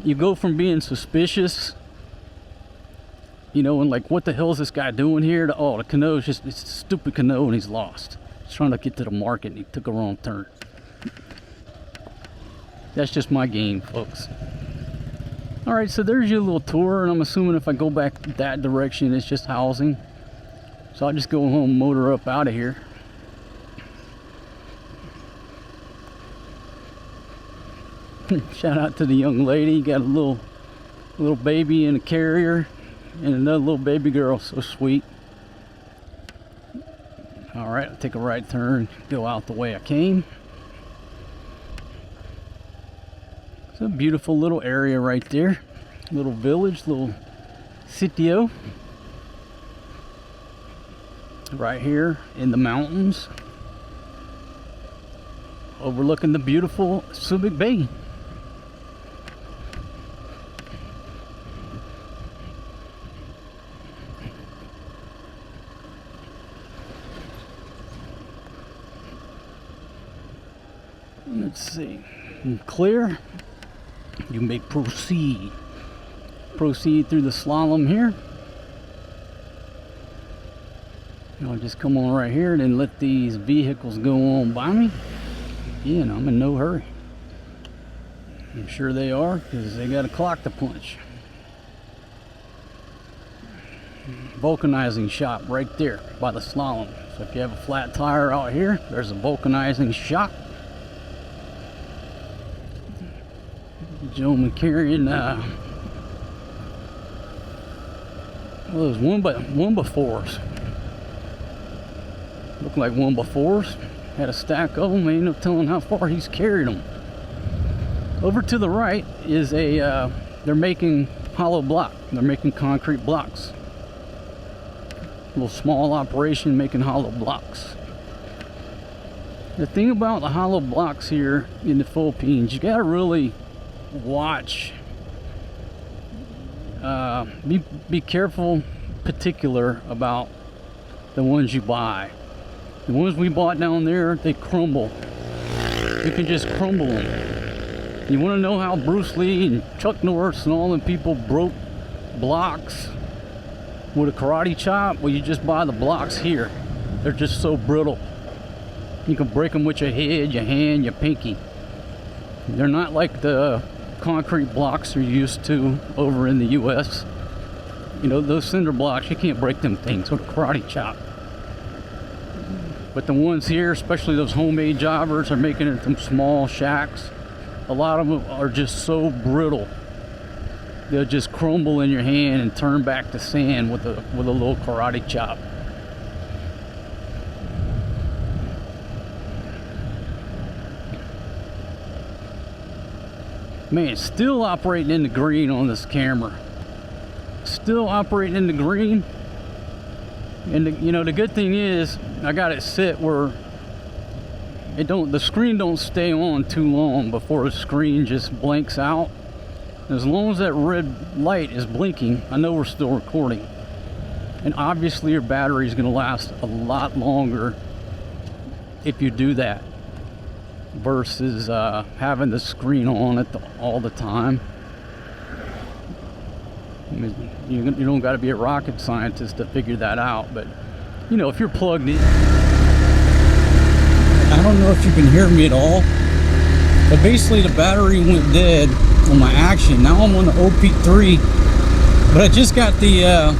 you go from being suspicious, you know, and like, what the hell is this guy doing here? To, oh, the canoe is just, it's a stupid canoe and he's lost. He's trying to get to the market and he took a wrong turn. That's just my game, folks. Alright, so there's your little tour, and I'm assuming if I go back that direction, it's just housing. So I'll just go home, motor up out of here. Shout out to the young lady. Got a little baby in a carrier, and another little baby girl. So sweet. Alright, I'll take a right turn, go out the way I came. It's a beautiful little area right there. Little village, little sitio. Right here in the mountains. Overlooking the beautiful Subic Bay. Let's see. Clear. You may proceed. Proceed through the slalom here. I'll just come on right here and then let these vehicles go on by me. Yeah, and I'm in no hurry. I'm sure they are, because they got a clock to punch. Vulcanizing shop right there by the slalom. So if you have a flat tire out here, there's a vulcanizing shop. Gentleman carrying those one befores. Look like one befores. Had a stack of them. Ain't no telling how far he's carried them. Over to the right is a they're making hollow block. They're making concrete blocks. A little small operation making hollow blocks. The thing about the hollow blocks here in the Philippines, you gotta really watch. Be careful, particular about the ones you buy. The ones we bought down there, they crumble. You can just crumble them. You want to know how Bruce Lee and Chuck Norris and all them people broke blocks with a karate chop? Well, you just buy the blocks here. They're just so brittle. You can break them with your head, your hand, your pinky. They're not like the concrete blocks you're used to over in the US. You know, those cinder blocks, you can't break them things with a karate chop. But the ones here, especially those homemade jobbers, are making it from small shacks. A lot of them are just so brittle. They'll just crumble in your hand and turn back to sand with a little karate chop. Man, still operating in the green on this camera. Still operating in the green. And you know, the good thing is I got it set where the screen don't stay on too long before the screen just blanks out. As long as that red light is blinking, I know we're still recording. And obviously your battery is going to last a lot longer if you do that versus having the screen on all the time. I mean, you don't got to be a rocket scientist to figure that out, but you know, if you're plugged in. I don't know if you can hear me at all, but basically the battery went dead on my Action. Now I'm on the OP3, but I just got the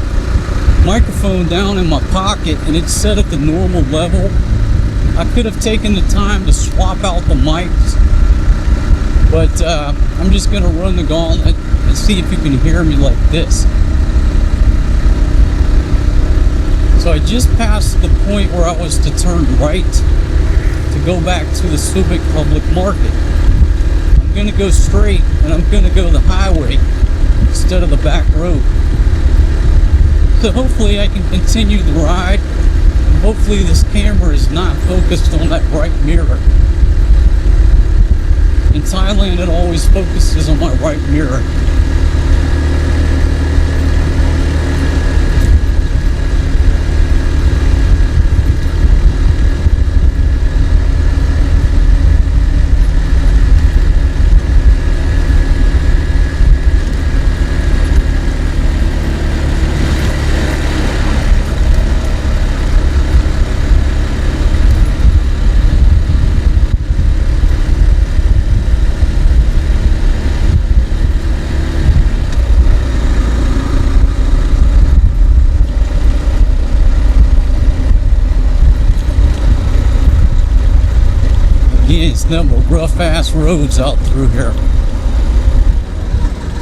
microphone down in my pocket and it's set at the normal level. I could have taken the time to swap out the mics, but I'm just going to run the gauntlet and see if you can hear me like this. So I just passed the point where I was to turn right to go back to the Subic public market. I'm going to go straight and I'm going to go the highway instead of the back road. So hopefully I can continue the ride. And hopefully this camera is not focused on that right mirror. In Thailand it always focuses on my right mirror. It's nothing but rough ass roads out through here.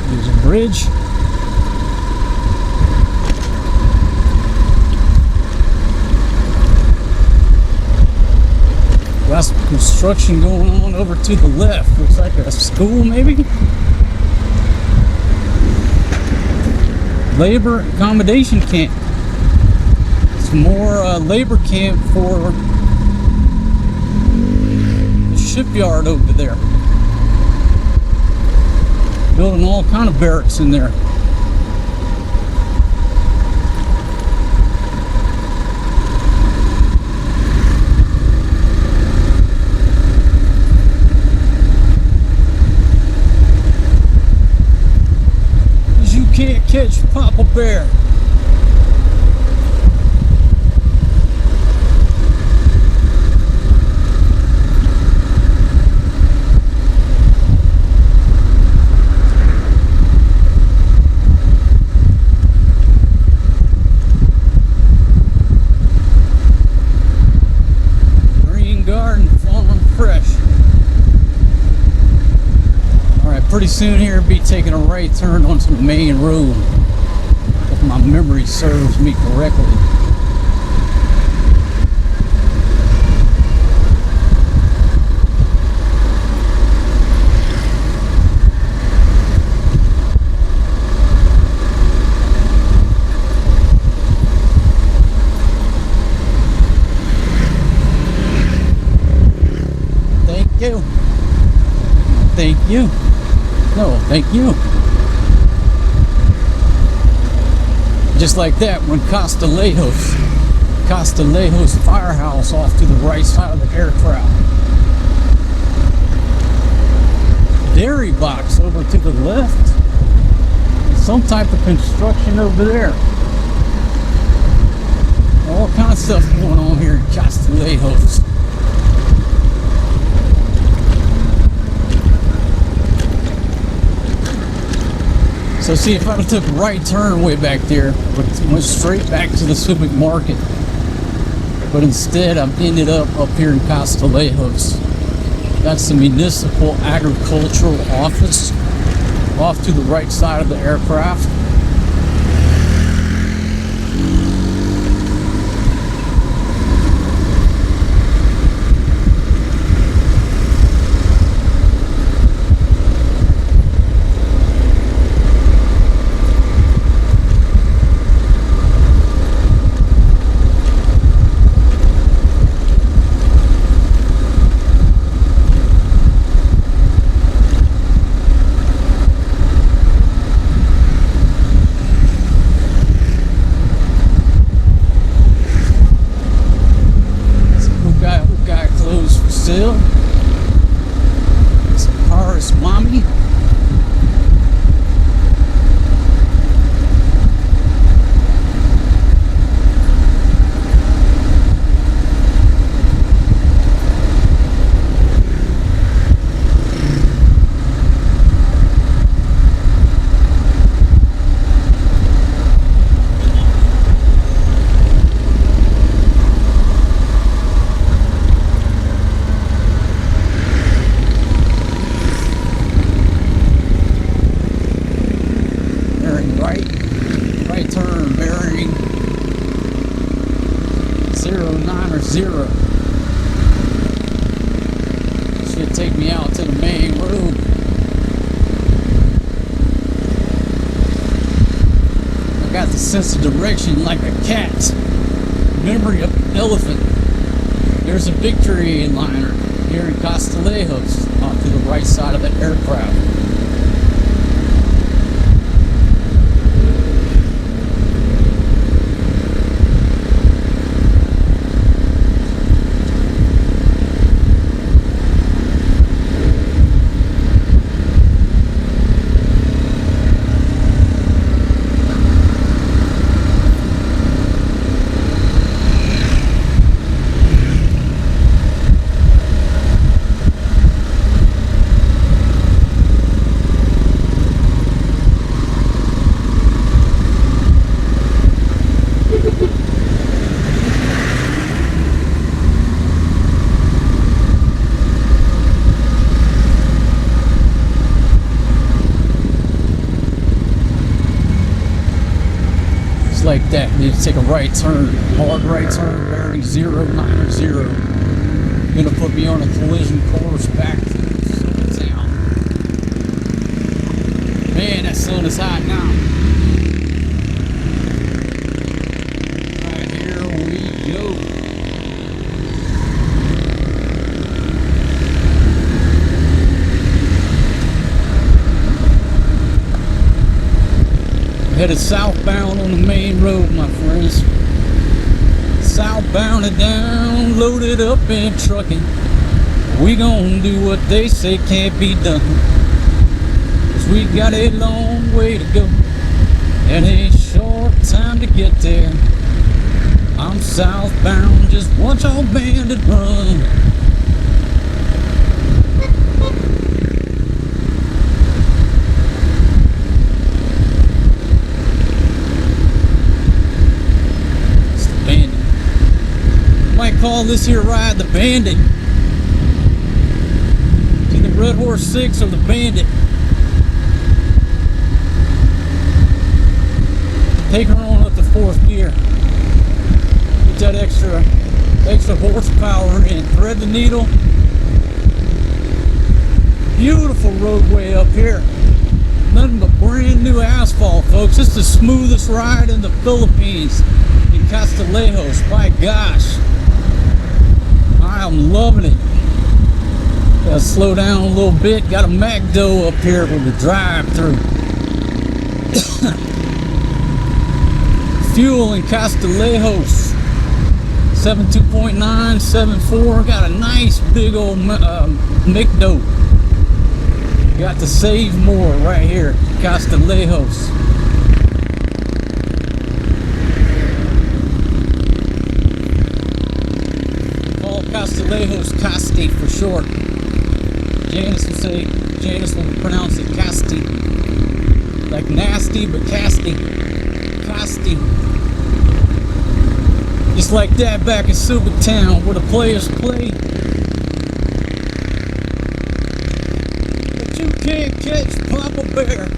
There's a bridge. Got some construction going on over to the left. Looks like a school maybe. Labor accommodation camp. Some more labor camp for shipyard over there. Building all kind of barracks in there. Bear. Green Garden Farm Fresh. Alright, pretty soon here be taking a right turn onto the main road, if my memory serves me correctly. Thank you. Thank you. No, thank you. Just like that, when Castillejos Firehouse off to the right side of the aircraft. Dairy box over to the left. Some type of construction over there. All kinds of stuff going on here in Castillejos. So see, if I would have took a right turn way back there, went straight back to the Subic market. But instead, I've ended up here in Castillejos. That's the municipal agricultural office off to the right side of the aircraft. It's Paris Mommy. Right turn bearing 090. Should take me out to the main road. I got the sense of direction like a cat. Memory of an elephant. There's a Victory liner here in Castillejos off to the right side of the aircraft. Like that, need to take a right turn, hard right turn, bearing 090. Gonna put me on a collision course back to Subic Town. Man, that sun is hot now. Alright, here we go. Headed southbound on the main road, my friends. Southbound and down, loaded up and trucking. We gonna do what they say can't be done. 'Cause we got a long way to go, and a short southbound, just watch all bandit run. It's the bandit. Might call this here ride the bandit. It's either Red Horse 6 or the bandit. Take her on up to 4th gear. Get that extra horsepower in. Thread the needle. Beautiful roadway up here. Nothing but brand new asphalt, folks. It's the smoothest ride in the Philippines, in Castillejos. My gosh, I am loving it. Gotta slow down a little bit. Got a McDo up here with the drive-through. Fuel in Castillejos, 72.9, 7.4. Got a nice big old McDo. Got to save more right here, Castillejos. Call Castillejos Casti for short. Janice will pronounce it Casti, like nasty, but Casti. Just like that back in Subic Town where the players play. But you can't catch Papa Bear.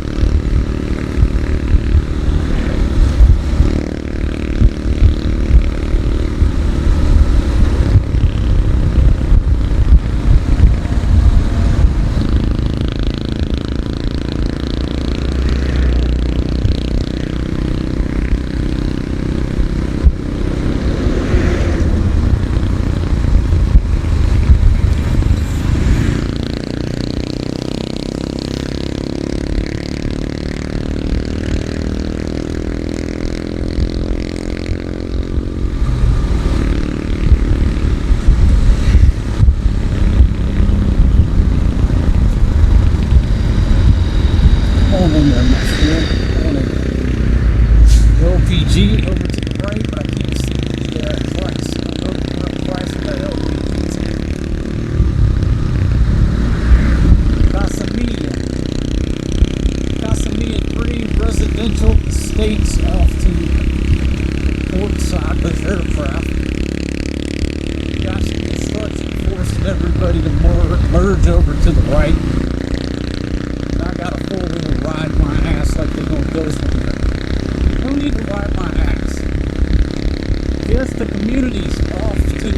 LPG over to the right, but I can't see the price. I know the price of that LPG tank. Castillejos 3 residential estates off to port side with aircraft. Gosh, the construction forced everybody to merge over to the right. And I got a four-wheel ride my ass like they're gonna go somewhere. No need to ride my ass. Yes, the community's off to the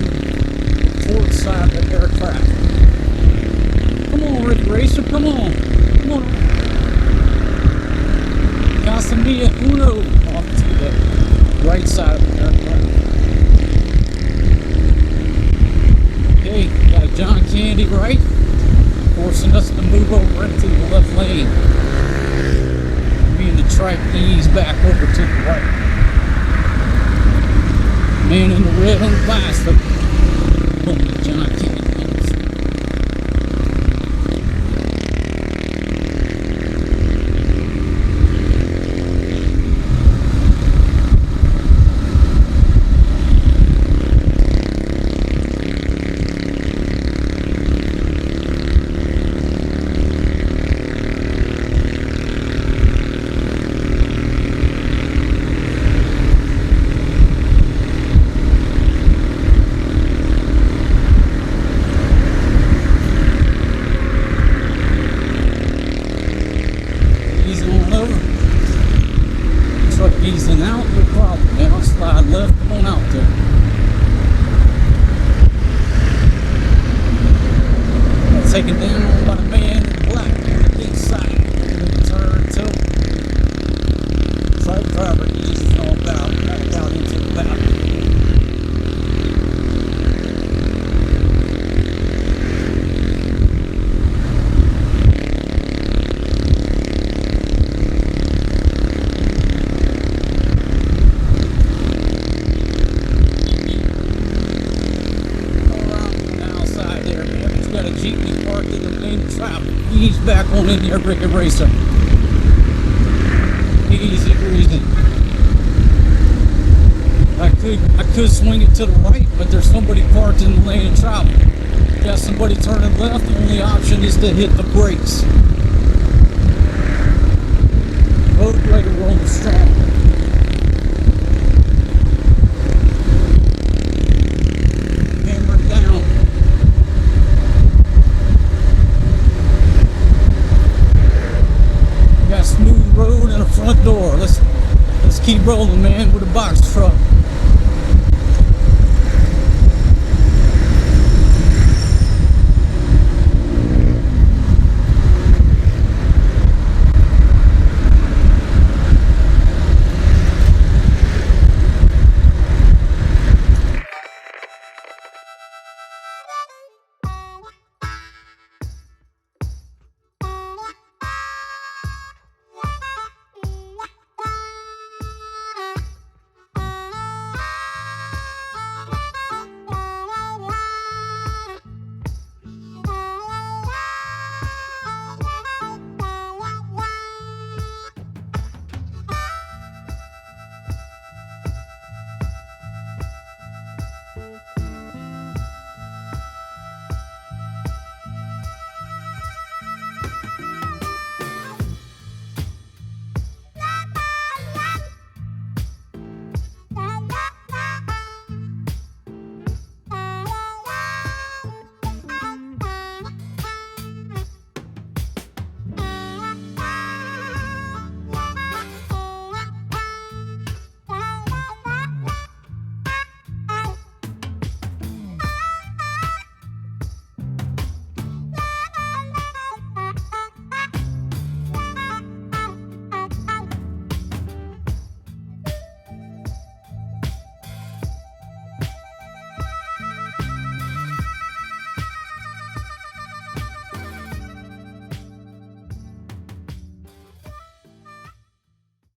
port side of the aircraft. Come on, Rick Racer, come on. Come on. Castillejos 1 off to the right side of the aircraft. Okay, got a John Candy right, forcing us to move over into the left lane. The trike ease back over to the right. Man in the red on the plastic. Holy John Candy. Easing out, no problem. Now slide left, come on out there. Taken down by the man in black on the big side. Turn to truck driver easing all about, back out into the back. Ease back on in there, Rick and Racer. Easy breezy. Back to could swing it to the right, but there's somebody parked in the lane of travel. Got somebody turning left, the only option is to hit the brakes. Road ready to roll strong.